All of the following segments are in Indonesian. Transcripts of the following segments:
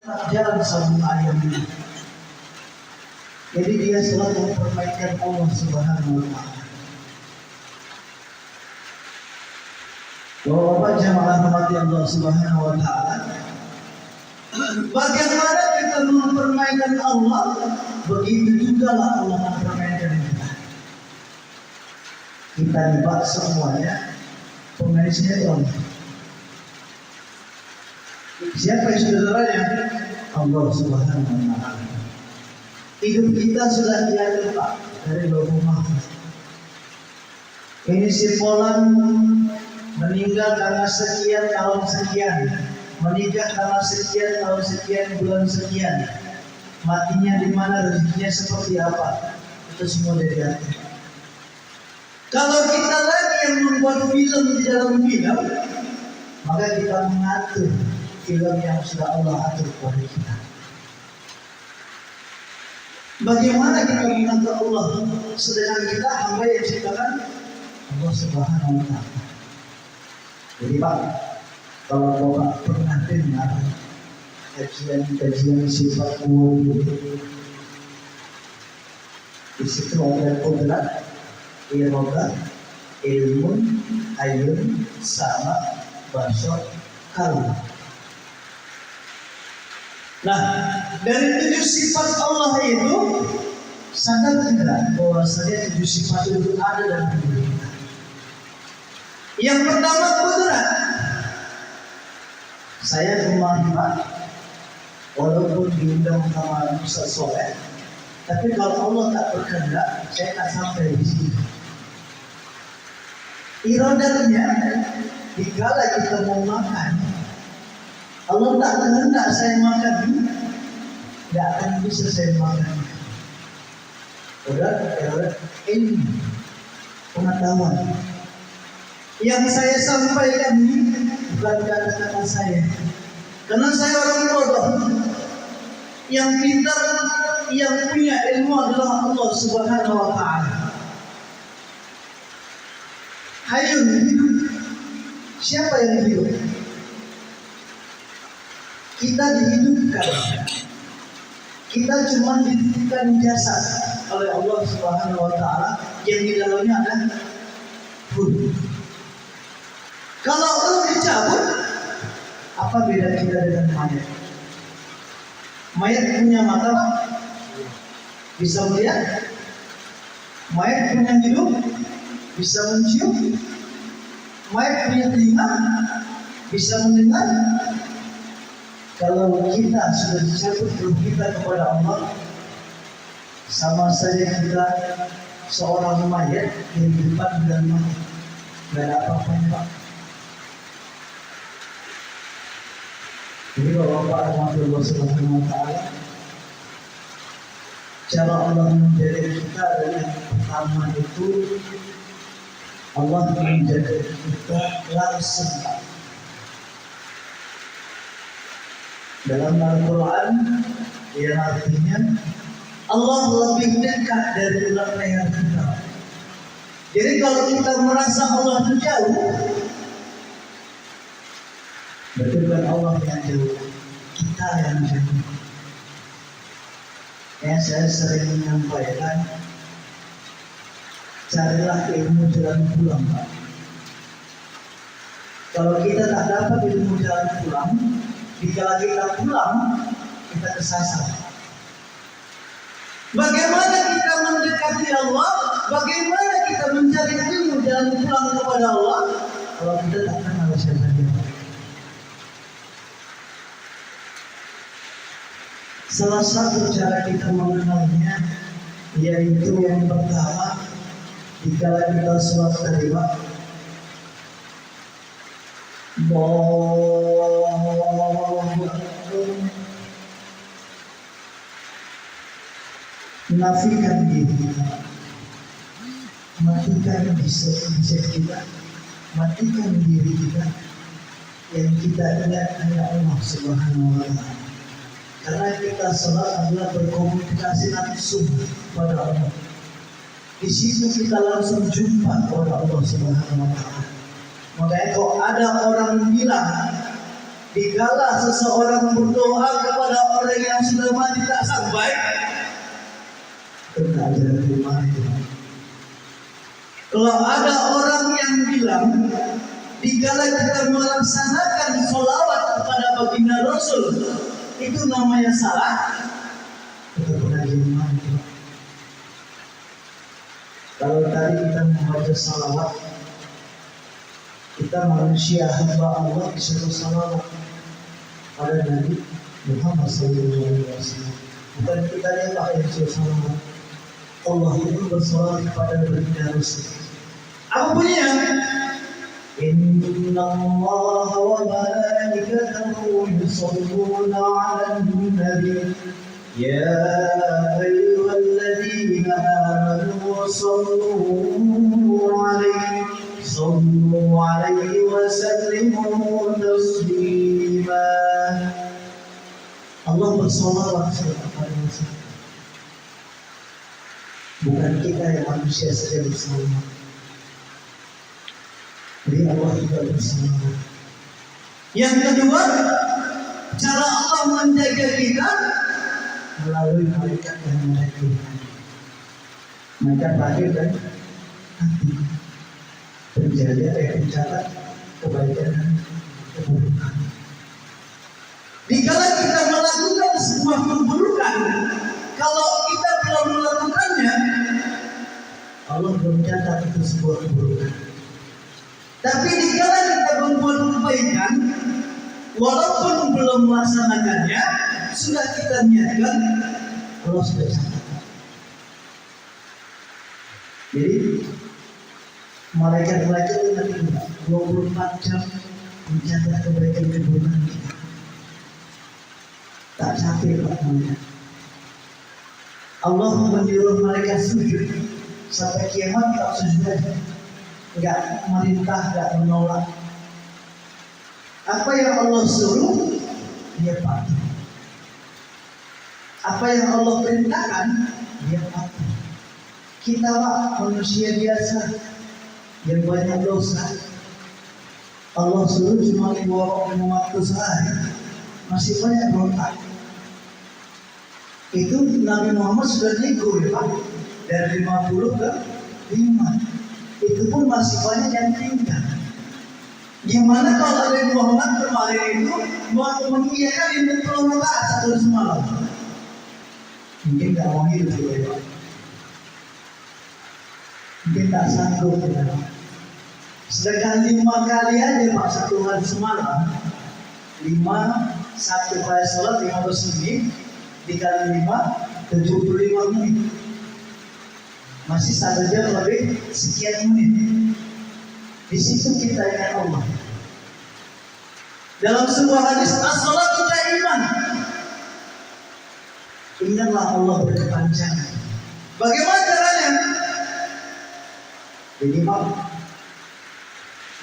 jalan sabun ayam ini. Jadi dia selalu mempermainkan Allah Subhanahu wa Ta'ala. Bapak jamaah rahmati Allah Subhanahu wa Ta'ala, bagaimana kita mempermainkan Allah, begitu juga lah Allah mempermainkan kita. Kita hebat semuanya, pemain sinetron. Siapa yang saudaranya? Allah Subhanahu wa Ta'ala. Hidup kita sudah diatur Pak dari Lauhul Mahfuz. Ini si Polan meninggal karena sekian tahun sekian, menikah karena sekian tahun sekian, bulan sekian, matinya di mana, rezekinya seperti apa, itu semua dari diatur. Kalau kita lagi yang membuat film di dalam film, maka kita mengatur film yang sudah Allah atur kepada kita. Bagaimana kita mengatur Allah sedangkan kita hamba yang diciptakan Allah Subhanahu wa Ta'ala. Jadi Pak, kalau Bapak pernah dengar kajian sifat wudhu, di situ ada kodrat, iroda, ilmun, ayun, sama, basor, kalbu. Nah, dari 7 sifat Allah itu, sadar tidak bahwasanya 7 sifat itu ada dalam diri kita. Yang pertama kudrat. Saya kemarin Pak, walaupun diundang sama Ustaz Soleh, tapi kalau Allah tak berkehendak, saya tak sampai di sini. Iradanya, dikala kita mau makan, Allah tak kehendak saya makan, tidak akan bisa saya makan. Udah, ini pengetahuan. Yang saya sampaikan ini bukan kata-kata saya, karena saya orang bodoh. Yang pintar, yang punya ilmu adalah Allah Subhanahu wa Ta'ala. Hayun hidup. Siapa yang hidup? Kita dihidupkan. Kita cuma dihidupkan jasad oleh Allah Subhanahu wa Ta'ala yang di dalamnya ada ruh. Kalau ruh dicabut, apa beda kita dengan mayat? Mayat punya mata, bisa melihat. Mayat punya hidung, bisa mencium. Mayat punya telinga, bisa mendengar. Kalau kita sudah dicabut ruh kita kepada Allah, sama saja kita seorang mayat yang di depan dan mati. Tidak ada apa-apa Pak. Jadi Bapak Allah Subhanahu wa Ta'ala, cara Allah menjaga kita adalah yang pertama itu Allah menjaga kita langsung. Dalam Al-Quran yang artinya Allah lebih dekat dari ulang leher kita. Jadi kalau kita merasa Allah itu jauh, berarti bukan Allah yang jauh, kita yang jauh. Ya, saya sering menyampaikan, carilah ilmu jalan pulang Pak. Kalau kita tak dapat ilmu jalan pulang, jika kita pulang, kita kesasar. Bagaimana kita mendekati Allah? Bagaimana kita mencari ilmu jalan pulang kepada Allah? Kalau kita tak kenal siapa dia. Salah satu cara kita mengenalnya, yaitu yang pertama, jika kita sholat tahlil, nafikan diri kita, matikan bisa kita, matikan diri kita, yang kita ingat hanya Allah Subhanahu wa Ta'ala. Karena kita sholat adalah berkomunikasi langsung pada Allah. Di situ kita langsung jumpa kepada Allah Subhanahu wa Ta'ala. Makanya kalau ada orang bilang, dikala seseorang berdoa kepada bagaimana itu? Kalau ada orang yang bilang dikala kita melaksanakan sholawat kepada baginda Rasul itu namanya salah, kita pernah gimana? Kalau tadi kita membaca salawat, kita manusia hamba Allah disuruh salawat pada Nabi Muhammad SAW. Bukan kita yang pakai disuruh salawat. Allah itu bersalawat kepada baginda Rasul. Apa bunyinya? Inna Allah wa malaikatahu yusalluna 'alan nabi. Ya ayyuhalladzina amanu sallu 'alaihi wa sallimu taslima. Allah bersalawat kepada Rasul. Bukan kita yang manusia saja bersalawat. Jadi Allah juga bersalawat. Yang kedua, cara Allah menjaga kita melalui malaikat yang melahirkan. Malaikat lahir dan hati, penjaga pencatat kebaikan dan keburukan. Dikala kita melakukan sebuah keburukan, kalau kita belum melakukannya, Allah belum catat itu sebuah keburukan. Tapi dikala kita membuat kebaikan, walaupun belum melaksanakannya, sudah kita niatkan, Allah sudah catat. Jadi malaikat-malaikat itu nanti 24 jam mencatat kebaikan keburukan kita. Tak capek Pak malaikat. Allah menyuruh malaikat sujud sampai kiamat tak sujud aja. Enggak merintah, enggak menolak. Apa yang Allah suruh, dia patuh. Apa yang Allah perintahkan, dia patuh. Kita Pak manusia biasa yang banyak dosa. Allah suruh cuma 5 waktu sehari, masih banyak berontak. Itu Nabi Muhammad sudah nego ya Pak, dari 50 ke 5. Itu pun masih banyak yang tinggal. Gimana kalau Nabi Muhammad kemarin itu mengiyakan 50 rakaat satu semalam? Mungkin tak mau hidup ya Pak. Mungkin tak sanggup ya Pak. Sedangkan 5 kali aja Pak satu hari semalam, 1 kali sholat 15 menit dikali 5 75 menit. Masih 1 jam lebih sekian menit. Di situ kita ingat Allah. Dalam sebuah hadis, as-salatu iman. Ingatlah Allah berkepanjangan. Bagaimana caranya? Jadi Pak,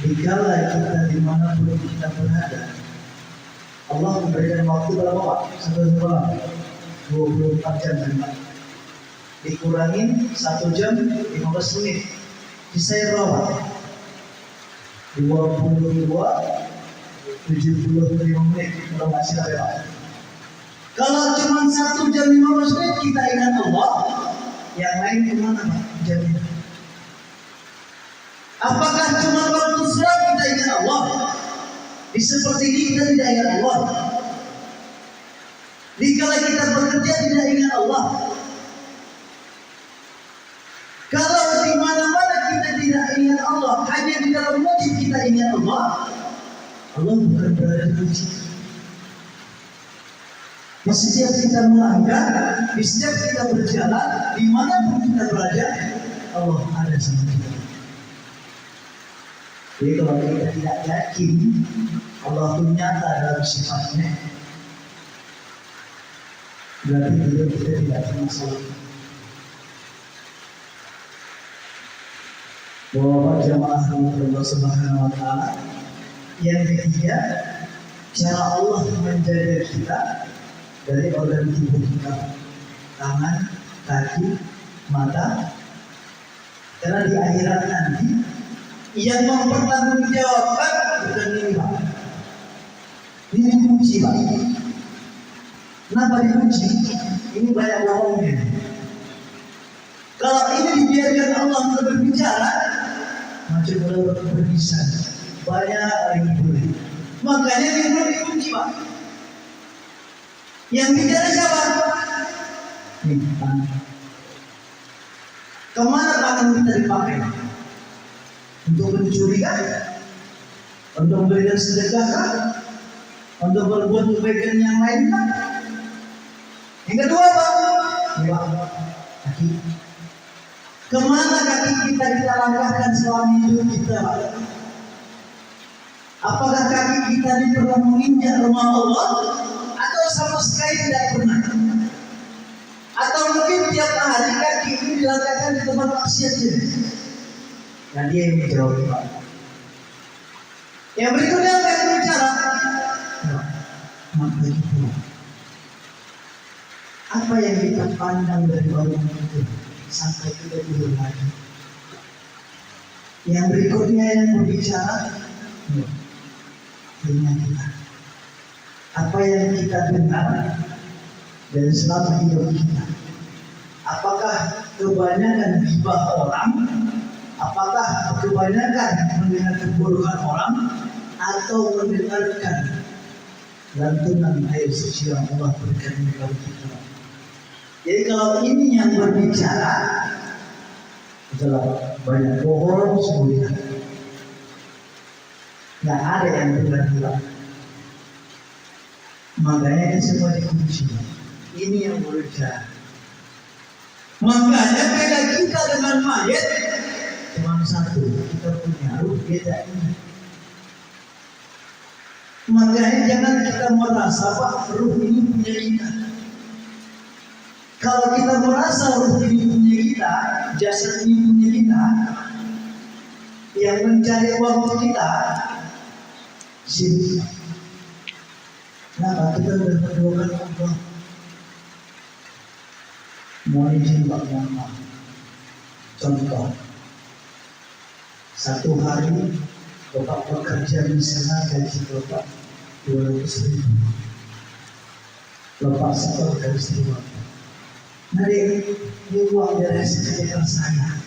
dikala kita dimanapun kita berada, Allah memberikan waktu berapa Pak? 1 malam 24 jam Pak. Dikurangin 1 jam 15 menit. Bisa berapa? 22 75 menit. Kalau nggak salah ya Pak. Kalau cuma 1 jam 15 menit kita ingat Allah, yang lain kemana Pak? Jamnya. Apakah cuma waktu sholat kita ingat Allah? Di seperti ini kita tidak ingat Allah. Dikala kita bekerja tidak ingat Allah. Kalau di mana-mana kita tidak ingat Allah, hanya di dalam masjid kita ingat Allah, Allah bukan berada di situ. Di setiap kita melangkah, di setiap kita berjalan, dimanapun kita berada, Allah ada sama kita. Jadi kalau kita tidak yakin Allah itu nyata dalam sifatnya, berarti kita tidak ada masalah. Bahwa jamaah Allah Subhanahu wa Ta'ala, yang ketiga, cara Allah menjaga kita dari organ tubuh kita, tangan, kaki, mata. Karena di akhirat nanti yang mempertanggungjawabkan bukan ini Pak. Ini dikunci Pak. Kenapa dikunci? Ini banyak bohongnya. Kalau ini dibiarkan Allah untuk berbicara, macam orang berbicara banyak yang boleh. Makanya dia dikunci Pak. Yang bicara siapa? Tangan. Kemana tangan kita dipakai? Untuk mencuri kan? Untuk memberikan sedekah kan? Untuk berbuat kebaikan yang lain kan? Yang kedua apa? Kaki. Kemana kaki kita langkahkan selama hidup kita? Apakah kaki kita ini pernah menginjak rumah Allah? Atau sama sekali tidak pernah? Atau mungkin tiap hari kaki ini dilangkahkan di tempat maksiat saja? Nah dia yang menjawab Pak. Yang berikutnya akan bicara. Maka itu apa yang kita pandang dari orang itu sampai kita tidur lagi. Yang berikutnya yang berbicara telinga kita. Apa yang kita dengar dari selama hidup kita. Apakah kebanyakan gibah orang? Apakah kebanyakan mendengar keburukan orang? Atau mendengarkan lantunan air suci yang Allah berikan kepada kita? Jadi kalau ini yang berbicara adalah banyak bohong semuanya. Nggak ada yang benar-benar. Makanya ini semua dikunci. Ini yang berbicara. Makanya beda kita dengan mayat cuma satu, kita punya ruh, beda ini. Makanya jangan kita merasa Pak, ruh ini punya kita. Kalau kita merasa ruh ini punya kita, jasad ini punya kita, yang mencari waktu kita, sini. Kenapa kita berdoa Allah? Mohon izin Pak Muhammad. Contoh, satu hari Bapak bekerja misalnya gaji Bapak 200.000. Bapak setor gaji istri Bapak. Nanti ini uang dari hasil kerja saya.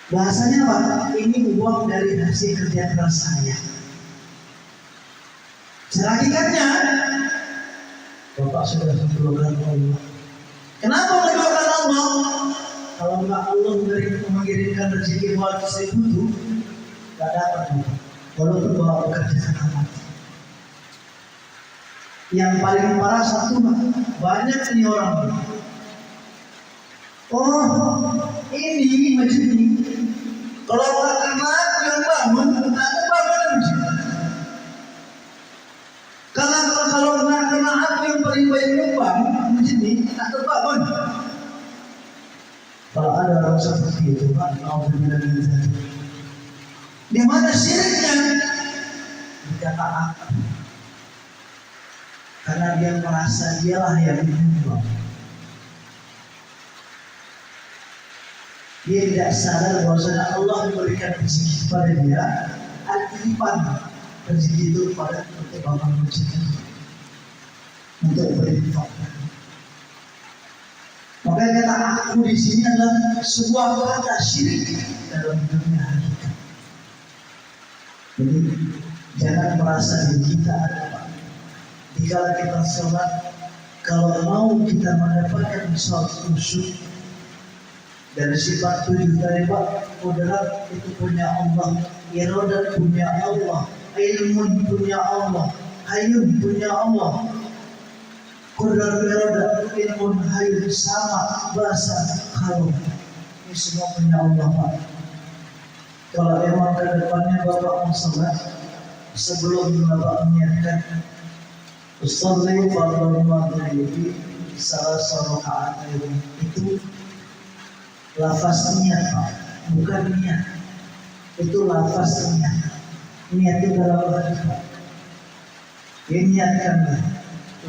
Bahasanya Pak, ini uang dari hasil kerja keras saya. Secara hakikatnya Bapak sudah mendoakan Allah. Kenapa mendoakan Allah? Kalau enggak Allah mengirimkan rezeki buat saya butuh, enggak dapat Bapak. Walaupun Bapak bekerja sangat mati. Yang paling parah satu banyak ini orang. Oh, ini macam ini. Kalau orang kena yang bangun, ada bangun masjid. Kalau nggak kena aku yang paling baik nyumbang masjid ini, tak terbangun. Kalau ada orang seperti itu, Pak, mau benar benar. Di mana syiriknya? Dikata apa? Karena dia merasa dialah yang menyumbang. Dia tidak sadar bahwasanya Allah memberikan rezeki kepada dia, titipan rezeki itu pada untuk bangun masjid, untuk berinfak. Makanya kata aku di sini adalah sebuah kata syirik dalam dunia hakikat. Jadi jangan merasa diri kita adalah jika kita sholat, kalau mau kita mendapatkan sholat khusyuk dari sifat 7 tadi Pak, qudrat itu punya Allah, iradat punya Allah, ilmu punya Allah, hayyun punya Allah. Qudrat iradat ilmu hayyun sama bahasa kalau ini semua punya Allah Pak. Kalau memang ke depannya Bapak mau sholat, sebelum Bapak menyiapkan Ustadz Fadlul Madri salah seorang rakaat itu lafaz niat Pak, bukan niat. Itu lafaz niat. Niat itu dalam hati Pak. Niatkanlah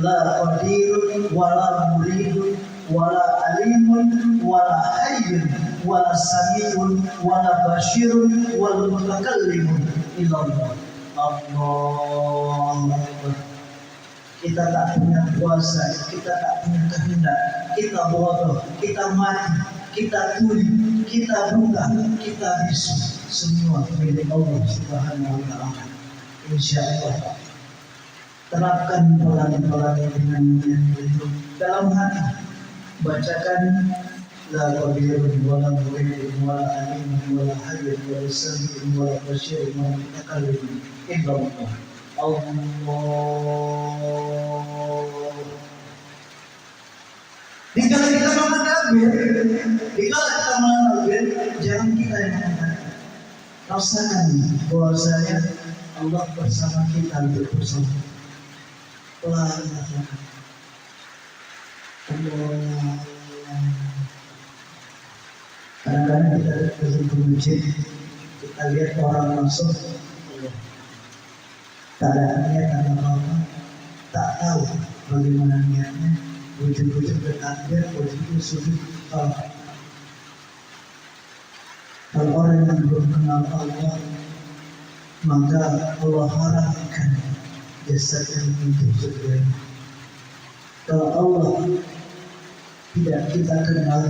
la qadirun wala muridun wala alimun wala hayyun wala sami'un wala basyirun wala mutakallimun illallah. Allahu Akbar. kita tak punya kuasa, kita tak punya kehendak, kita bodoh, kita mati, kita tuli, kita buta, kita bisu, semua milik Allah Subhanahu wa Ta'ala. Insya Allah terapkan pelan-pelan dengan niat itu dalam hati, bacakan la qadirun wala mu'minun wala alimun wala hayyun wala sami'un wala basyirun wala mutakallimun illa Allah. Allah. Dikala kita menghadapin, jangan kita yang mengatakan. Rasakan bahwasanya Allah bersama kita untuk bersama. Pelan rasakan. Allah. Kadang-kadang kita ke masjid, kita lihat orang masuk, tak ada niat apa-apa, tak tahu bagaimana niatnya, wujud-wujud bertakbir, wujud-wujud sujud. Kalau orang yang belum kenal Allah, maka Allah haramkan jasad yang hidup sebenarnya. Kalau Allah tidak kita kenal,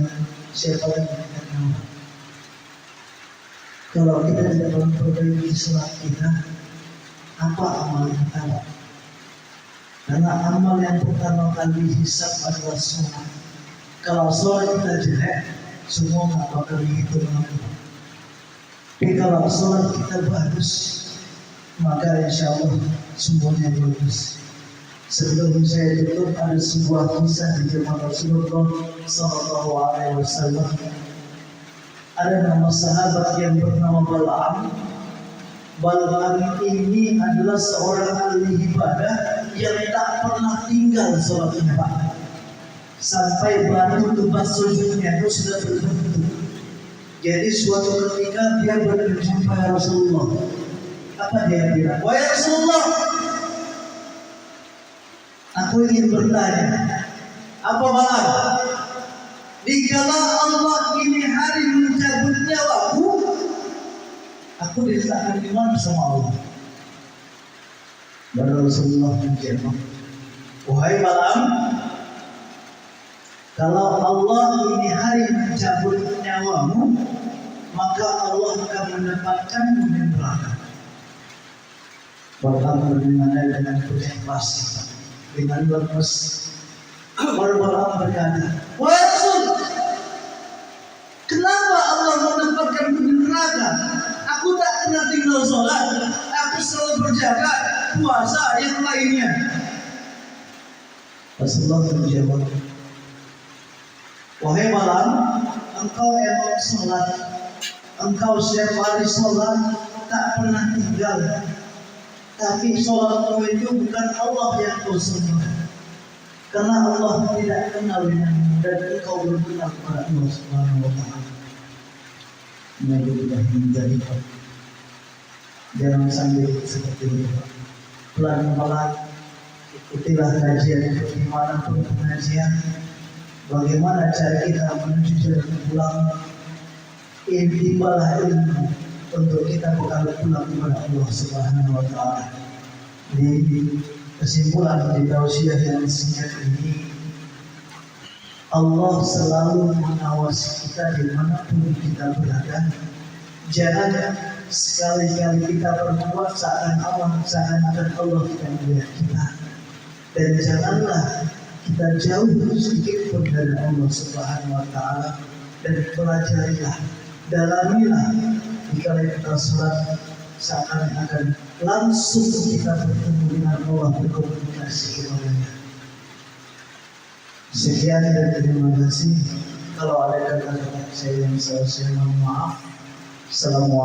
siapa yang kita kenal? Kalau kita tidak memperbaiki sholat kita, apa amal kita? Karena amal yang pertama kali hisab adalah sholat. Kalau sholat kita jelek, semua tak bakal dihitung. Tapi kalau sholat kita bagus, maka insya Allah semuanya bagus. Sebelum saya tutup, ada sebuah kisah di zaman Rasulullah Sallallahu Alaihi Wasallam. Ada nama sahabat yang bernama Bal'am. Bal'am ini adalah seorang ahli ibadah yang tak pernah tinggal sholatnya, Pak. Sampai batu tempat sujudnya itu sudah berbentuk. Jadi suatu ketika dia berjumpa Rasulullah. Apa dia bilang? Wahai Rasulullah, aku ingin bertanya, apa malam? Dikala Allah ini hari mencabut nyawaku, aku diletakkan di mana sama Allah? Dan Rasulullah menjawab, wahai malam, kalau Allah ini hari mencabut nyawamu, maka Allah akan menempatkanmu di neraka. Bapak bagaimana dengan konsentrasi, dengan lemes. Bapak berkata, wahai Rasul, kenapa Allah menempatkanmu di neraka? Aku tak pernah tinggal sholat, aku selalu berjaga, puasa yang lainnya. Rasulullah menjawab, wahai malam, engkau emang sholat, engkau setiap hari sholat, tak pernah tinggal. Tapi sholatmu itu bukan Allah yang kau sembah, karena Allah tidak kenal denganmu dan engkau belum kenal kepada Allah Subhanahu wa Ta'ala. Ini sudah menjadi Pak. Jangan sampai seperti itu Pak. Pelan-pelan ikutilah kajian dimanapun pengajian. Bagaimana cara kita menuju jalan pulang? Intibalah ilmu untuk kita bekal pulang kepada Allah Subhanahu wa Ta'ala. Di kesimpulan di tausiah yang singkat ini, Allah selalu mengawasi kita dimanapun kita berada. Jangan sekali-kali kita berbuat seakan-akan Allah tidak melihat kita. Dan janganlah kita jauh sedikit pun dari Allah Subhanahu wa Ta'ala. Dan pelajarilah, dalamilah. Jika kita sholat, seakan-akan langsung kita bertemu dengan Allah, berkomunikasi kepadanya. Sekian dan terima kasih. Kalau ada kata-kata saya yang salah, saya mohon maaf. Assalamualaikum.